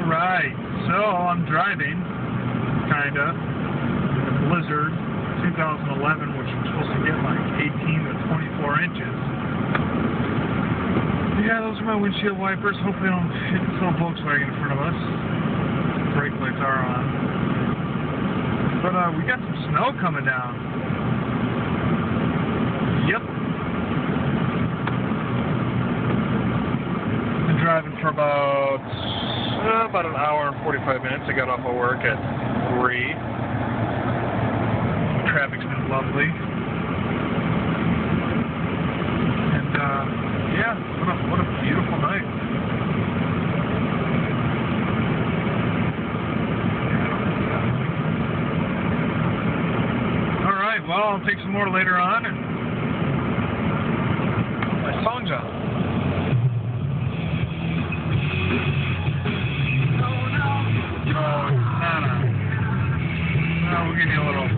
Alright, so I'm driving, kinda, in a Blizzard 2011, which was supposed to get like 18 to 24 inches. Yeah, those are my windshield wipers. Hopefully I don't hit this little Volkswagen in front of us. Brake lights are on. But we got some snow coming down. Yep. Been driving for about an hour and 45 minutes. I got off of work at 3. Traffic's been lovely. And yeah, what a beautiful night. Alright, well, I'll take some more later on and put my songs on. We'll give you a little